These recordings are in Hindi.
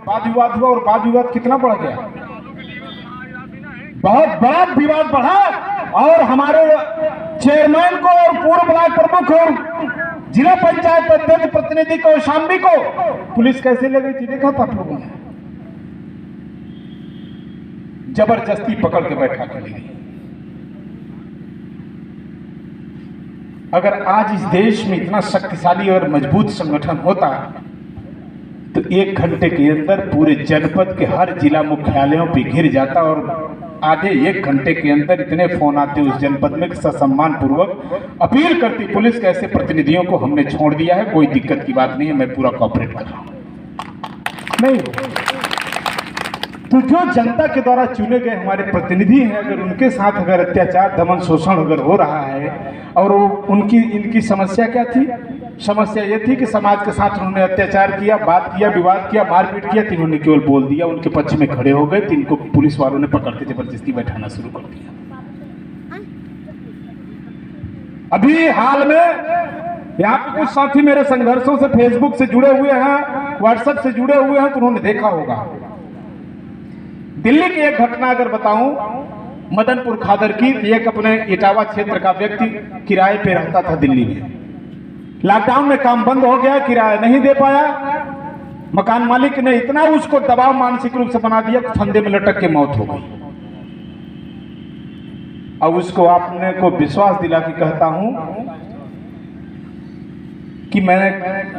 वाद विवाद हुआ और वाद विवाद कितना बढ़ गया, बहुत बड़ा विवाद बढ़ा। और हमारे चेयरमैन को और पूर्व ब्लॉक प्रमुख और जिला पंचायत अध्यक्ष प्रतिनिधि को शाम्बी को पुलिस कैसे ले गई थी, देखा था आप लोगों ने? जबरदस्ती पकड़ के बैठा कर ली। अगर आज इस देश में इतना शक्तिशाली और मजबूत संगठन होता तो 1 घंटे के अंदर पूरे जनपद के हर जिला मुख्यालयों पे घिर जाता और आधे 1 घंटे के अंदर इतने फोन आते उस जनपद में सम्मान पूर्वक अपील करती पुलिस के ऐसे प्रतिनिधियों को हमने छोड़ दिया है, कोई दिक्कत की बात नहीं है, मैं पूरा कॉपरेट कर रहा हूं। नहीं, तो जो जनता के द्वारा चुने गए हमारे प्रतिनिधि हैं, अगर उनके साथ अगर अत्याचार दमन शोषण अगर हो रहा है और वो इनकी समस्या क्या थी? समस्या ये थी कि समाज के साथ उन्होंने अत्याचार किया, बात किया, विवाद किया, मारपीट किया, तो इन्होंने केवल बोल दिया, उनके पक्ष में खड़े हो गए, तो इनको पुलिस वालों ने पकड़ के जबरदस्ती बैठाना शुरू कर दिया। अभी हाल में यहाँ पे कुछ साथी मेरे संघर्षों से फेसबुक से जुड़े हुए हैं, व्हाट्सएप से जुड़े हुए हैं, तो उन्होंने देखा होगा दिल्ली की एक घटना अगर बताऊं, मदनपुर खादर की। एक अपने इटावा क्षेत्र का व्यक्ति किराए पे रहता था दिल्ली में, लॉकडाउन में काम बंद हो गया, किराया नहीं दे पाया, मकान मालिक ने इतना उसको दबाव मानसिक रूप से बना दिया कि फंदे में लटक के मौत हो गई। अब उसको आपने को विश्वास दिला के कहता हूं कि मैंने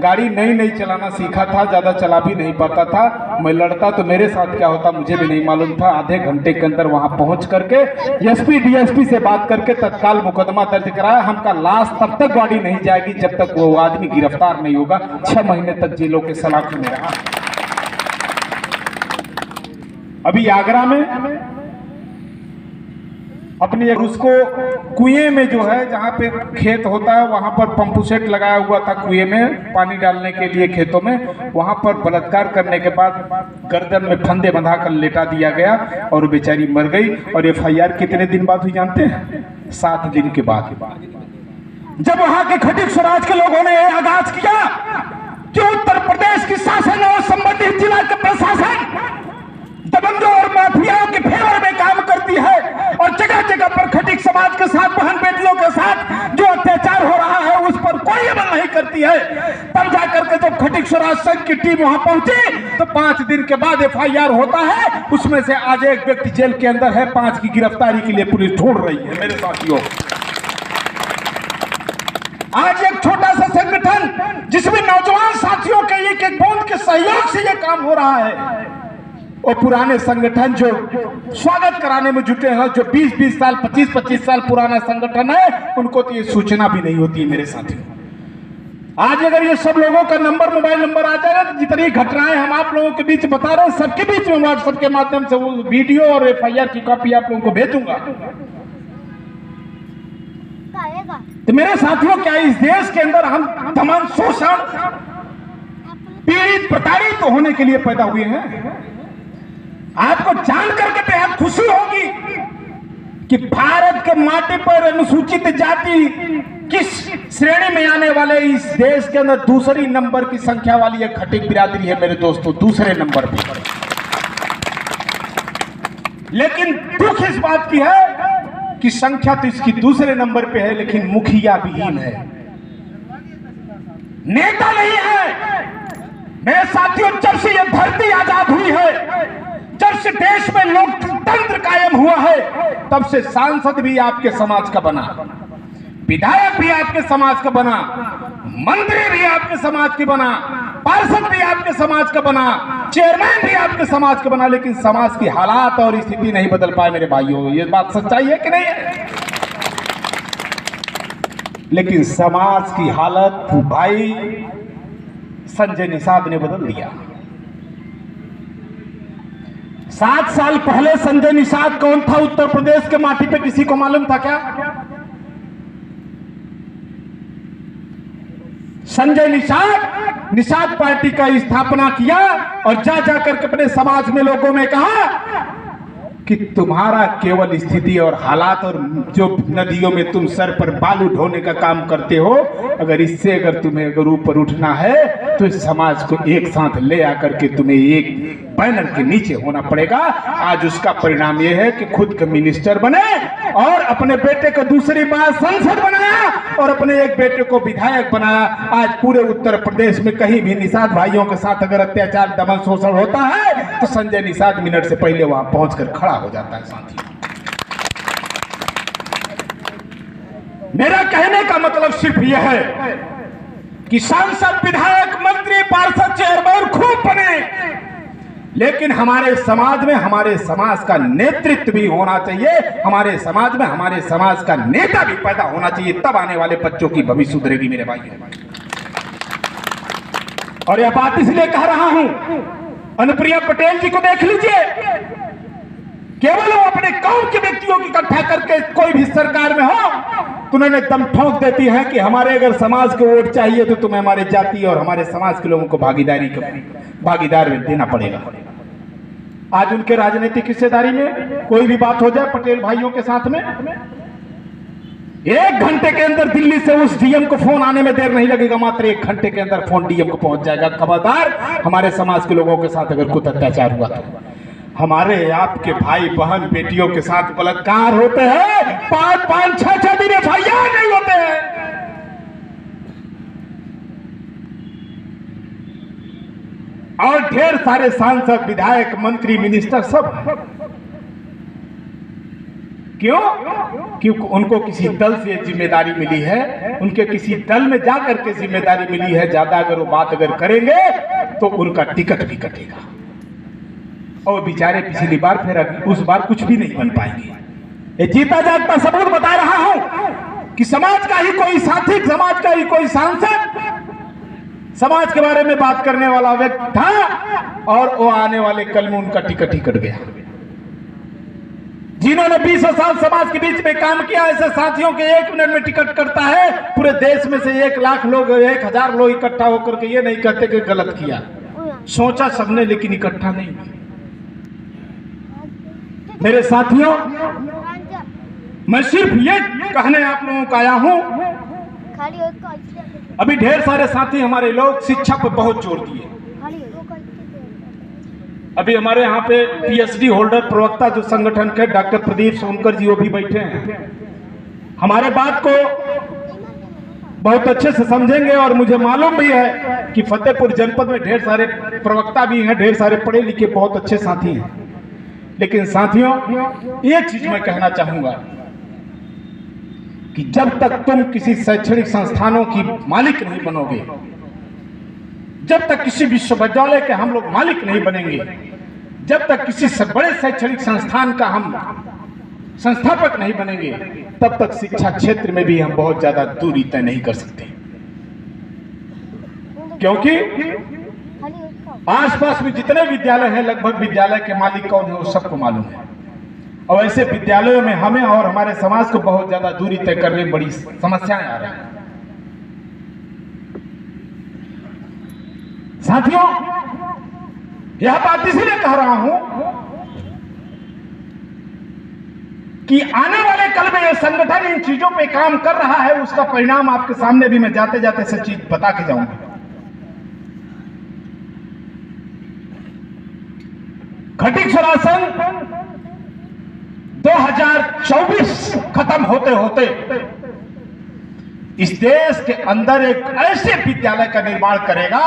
गाड़ी नई चलाना सीखा था, ज्यादा चला भी नहीं पाता था, मैं लड़ता तो मेरे साथ क्या होता मुझे भी नहीं मालूम था। आधे घंटे के अंदर वहां पहुंच करके एसपी डीएसपी से बात करके तत्काल मुकदमा दर्ज कराया। हमका लाश तब तक गाड़ी नहीं जाएगी जब तक वो आदमी गिरफ्तार नहीं होगा। 6 महीने तक जेलों के सलाखों में रहा। अभी आगरा में अपनी उसको कुएं में जो है जहां पे खेत होता है वहां पर पंप सेट लगाया हुआ था, कुएं में पानी डालने के लिए खेतों में, वहां पर बलात्कार करने के बाद गर्दन में फंदे बंधा कर लेटा दिया गया और बेचारी मर गई। और एफआईआर कितने दिन बाद हुई जानते हैं? 7 दिन के बाद। जब वहां के खटिक स्वराज के लोगों ने आगाज किया कि उत्तर प्रदेश की शासन और संबंधित जिला के प्रशासन दबंगों और माफियाओं के फेवर में काम करती है और जगह जगह पर खटिक समाज के साथ, बहन बेटियों के साथ जो अत्याचार हो रहा है उस पर कोई अमल नहीं करती है, तब जाकर के जब खटिक स्वराज संघ की टीम वहां पहुंची तो 5 दिन के बाद एफआईआर होता है। उसमें से आज एक व्यक्ति जेल के अंदर है, 5 की गिरफ्तारी के लिए पुलिस ढूंढ रही है। मेरे साथियों, आज एक छोटा सा संगठन जिसमें नौजवान साथियों के एक बूंद के सहयोग से यह काम हो रहा है, और पुराने संगठन जो स्वागत कराने में जुटे हैं, जो 20-20 साल 25-25 साल पुराना संगठन है, उनको तो ये सूचना भी नहीं होती है। मेरे साथियों, आज अगर ये सब लोगों का नंबर, मोबाइल नंबर आ जाएगा तो जितनी घटनाएं हम आप लोगों के बीच बता रहे हैं, सबके बीच में व्हाट्सएप के माध्यम से वो वीडियो और एफआईआर की कॉपी आप लोगों को भेजूंगा। तो मेरे साथियों, क्या इस देश के अंदर हम दमन, शोषण, पीड़ित, प्रताड़ित तो होने के लिए पैदा हुए हैं? आपको जान करके बेहद खुशी होगी कि भारत के माटी पर अनुसूचित जाति किस श्रेणी में आने वाले इस देश के अंदर दूसरी नंबर की संख्या वाली एक खटिक बिरादरी है मेरे दोस्तों, दूसरे नंबर पर। लेकिन दुख इस बात की है कि संख्या तो इसकी दूसरे नंबर पे है, लेकिन मुखिया विहीन है, नेता नहीं है। मेरे साथियों, जब से यह धरती आजाद हुई है, जब से देश में लोकतंत्र कायम हुआ है, तब से सांसद भी आपके समाज का बना, विधायक भी आपके समाज का बना, मंत्री भी आपके समाज की बना, पार्षद भी आपके समाज का बना, चेयरमैन भी आपके समाज का बना, लेकिन समाज की हालात और स्थिति नहीं बदल पाए। मेरे भाइयों, ये बात सच्चाई है कि नहीं है? लेकिन समाज की हालत भाई संजय निषाद ने बदल दिया। 7 साल पहले संजय निषाद कौन था उत्तर प्रदेश के माटी पे, किसी को मालूम था क्या? संजय निषाद पार्टी का स्थापना किया और जा जाकर के अपने समाज में लोगों में कहा कि तुम्हारा केवल स्थिति और हालात और जो नदियों में तुम सर पर बालू ढोने का काम करते हो, अगर इससे अगर तुम्हें अगर ऊपर उठना है तो इस समाज को एक साथ ले आकर के तुम्हें एक बैनर के नीचे होना पड़ेगा। आज उसका परिणाम यह है कि खुद के मिनिस्टर बने और अपने बेटे को दूसरी बार सांसद बनाया और अपने एक बेटे को विधायक बनाया। आज पूरे उत्तर प्रदेश में कहीं भी निषाद भाइयों के साथ अगर अत्याचार, दमन, शोषण होता है तो संजय निषाद मिनट से पहले वहां पहुंचकर खड़ा हो जाता है। साथी, मेरा कहने का मतलब सिर्फ यह है कि सांसद, विधायक, मंत्री, पार्षद, चेयरमैन खूब बने, लेकिन हमारे समाज में हमारे समाज का नेतृत्व भी होना चाहिए। हमारे समाज में हमारे समाज का नेता भी पैदा होना चाहिए, तब आने वाले बच्चों की भविष्य सुधरेगी मेरे भाई। और यह बात इसलिए कह रहा हूं, अनुप्रिया पटेल जी को देख लीजिए, केवल वो अपने कौम के व्यक्तियों की इकट्ठा करके कोई भी सरकार में हो तो उन्होंने दम ठोक देती है कि हमारे अगर समाज को वोट चाहिए तो तुम्हें हमारे जाति और हमारे समाज के लोगों को भागीदार देना पड़ेगा। आज उनके राजनीतिक हिस्सेदारी में कोई भी बात हो जाए पटेल भाइयों के साथ में, 1 घंटे के अंदर दिल्ली से उस डीएम को फोन आने में देर नहीं लगेगा, मात्र 1 घंटे के अंदर फोन डीएम को पहुंच जाएगा। खबरदार, हमारे समाज के लोगों के साथ अगर कुछ अत्याचार हुआ तो हमारे आपके भाई बहन बेटियों के साथ बलात्कार होते हैं, 5-5, 6-6 दिन एफआईआर नहीं होते हैं। और ढेर सारे सांसद, विधायक, मंत्री, मिनिस्टर सब क्यों? क्योंकि उनको किसी दल से जिम्मेदारी मिली है, उनके किसी दल में जाकर के जिम्मेदारी मिली है। ज्यादा अगर वो बात अगर करेंगे तो उनका टिकट भी कटेगा और बेचारे पिछली बार फिर उस बार कुछ भी नहीं बन पाएंगे। ये जीता जागता सबूत बता रहा हूं कि समाज का ही कोई साथी, समाज का ही कोई सांसद समाज के बारे में बात करने वाला व्यक्ति था और वो आने वाले कल में उनका टिकट ही कट गया। जिन्होंने 20 साल समाज के बीच में काम किया, ऐसे साथियों के 1 मिनट में टिकट करता है। पूरे देश में से 1 लाख लोग, 1000 लोग इकट्ठा होकर के ये नहीं कहते कि गलत किया, सोचा सबने लेकिन इकट्ठा नहीं। मेरे साथियों, मैं सिर्फ ये कहने आप लोगों को आया हूं, अभी ढेर सारे साथी हमारे लोग शिक्षा पर बहुत जोर दिए। अभी हमारे यहाँ पे पीएचडी होल्डर प्रवक्ता जो संगठन के डॉक्टर प्रदीप सोनकर जी वो भी बैठे हैं, हमारे बात को बहुत अच्छे से समझेंगे। और मुझे मालूम भी है कि फतेहपुर जनपद में ढेर सारे प्रवक्ता भी हैं, ढेर सारे पढ़े लिखे बहुत अच्छे साथी हैं। लेकिन साथियों, एक चीज मैं कहना चाहूंगा कि जब तक तुम किसी शैक्षणिक संस्थानों की मालिक नहीं बनोगे, जब तक किसी विश्वविद्यालय के हम लोग मालिक नहीं बनेंगे, जब तक किसी बड़े शैक्षणिक संस्थान का हम संस्थापक नहीं बनेंगे, तब तक शिक्षा क्षेत्र में भी हम बहुत ज्यादा दूरी तय नहीं कर सकते। क्योंकि आसपास में जितने विद्यालय हैं, लगभग विद्यालय के मालिक कौन है वो सबको मालूम है। और ऐसे विद्यालयों में हमें और हमारे समाज को बहुत ज्यादा दूरी तय करने में बड़ी समस्याएं आ रही हैं। साथियों, यह बात इसलिए कह रहा हूं कि आने वाले कल में यह संगठन इन चीजों पे काम कर रहा है, उसका परिणाम आपके सामने भी मैं जाते जाते से चीज बता के जाऊंगा। खटीकसरा संघ 2024 खत्म होते होते इस देश के अंदर एक ऐसे विद्यालय का निर्माण करेगा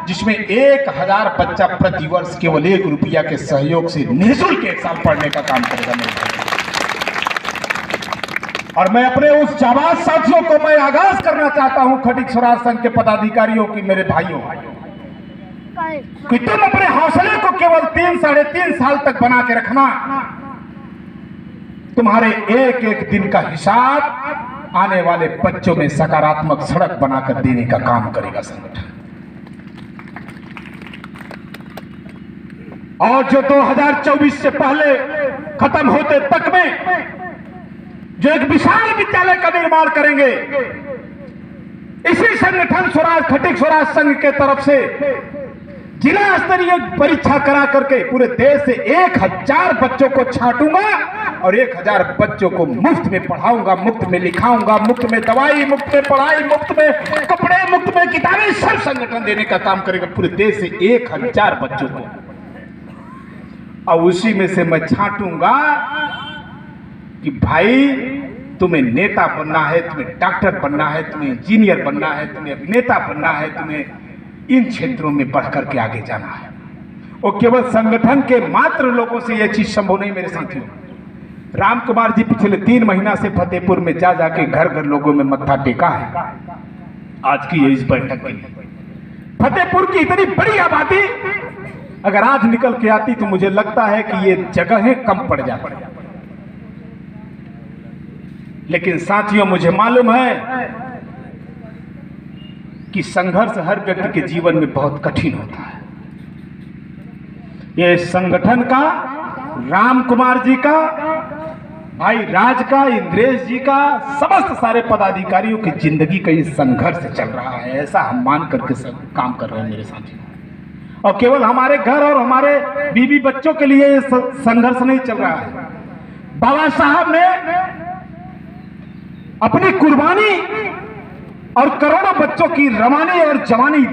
जिसमें 1000 बच्चा प्रति वर्ष केवल 1 रुपया के सहयोग से निःशुल्क 1 साल पढ़ने का काम करेगा मेरे भाई। और मैं अपने उस जाबाज साथियों को मैं आगाज करना चाहता हूं, खटीकसरा संघ के पदाधिकारियों की, मेरे भाइयों, कि तुम अपने हौसले को केवल 3-3.5 साल तक बना के रखना। तुम्हारे एक दिन का हिसाब आने वाले बच्चों में सकारात्मक सड़क बनाकर देने का काम करेगा संगठन। और जो 2024 से पहले खत्म होते तक में जो एक विशाल विद्यालय का निर्माण करेंगे, इसी संगठन स्वराज खटीकसरा संघ के तरफ से जिला स्तरीय परीक्षा करा करके पूरे देश से 1000 बच्चों को छांटूंगा और 1000 बच्चों को मुफ्त में पढ़ाऊंगा, मुफ्त में लिखाऊंगा, मुफ्त में दवाई, मुफ्त में पढ़ाई, मुफ्त में कपड़े, मुफ्त में किताबें, सब संगठन देने का काम करेगा पूरे देश से 1000 बच्चों को। और उसी में से मैं छांटूंगा कि भाई तुम्हें नेता बनना है, तुम्हें डॉक्टर बनना है, तुम्हें इंजीनियर बनना है, तुम्हें अभिनेता बनना है, तुम्हें इन क्षेत्रों में बढ़ करके आगे जाना है। और केवल संगठन के मात्र लोगों से यह चीज संभव नहीं मेरे साथियों। राम कुमार जी पिछले 3 महीना से फतेहपुर में जा जाके घर घर लोगों में मत्था टेका है आज की इस बैठक के लिए। फतेहपुर की इतनी बड़ी आबादी अगर आज निकल के आती तो मुझे लगता है कि ये जगहें कम पड़ जाती। लेकिन साथियों, मुझे मालूम है कि संघर्ष हर व्यक्ति के जीवन में बहुत कठिन होता है। ये संगठन का, राम कुमार जी का, भाई राज का, इंद्रेश जी का, समस्त सारे पदाधिकारियों की जिंदगी का ये संघर्ष चल रहा है, ऐसा हम मान करके सब काम कर रहे हैं मेरे साथियों। और केवल हमारे घर और हमारे बीवी बच्चों के लिए ये संघर्ष नहीं चल रहा है। बाबा साहब ने अपनी कुर्बानी और करोड़ों बच्चों की रवानी और जवानी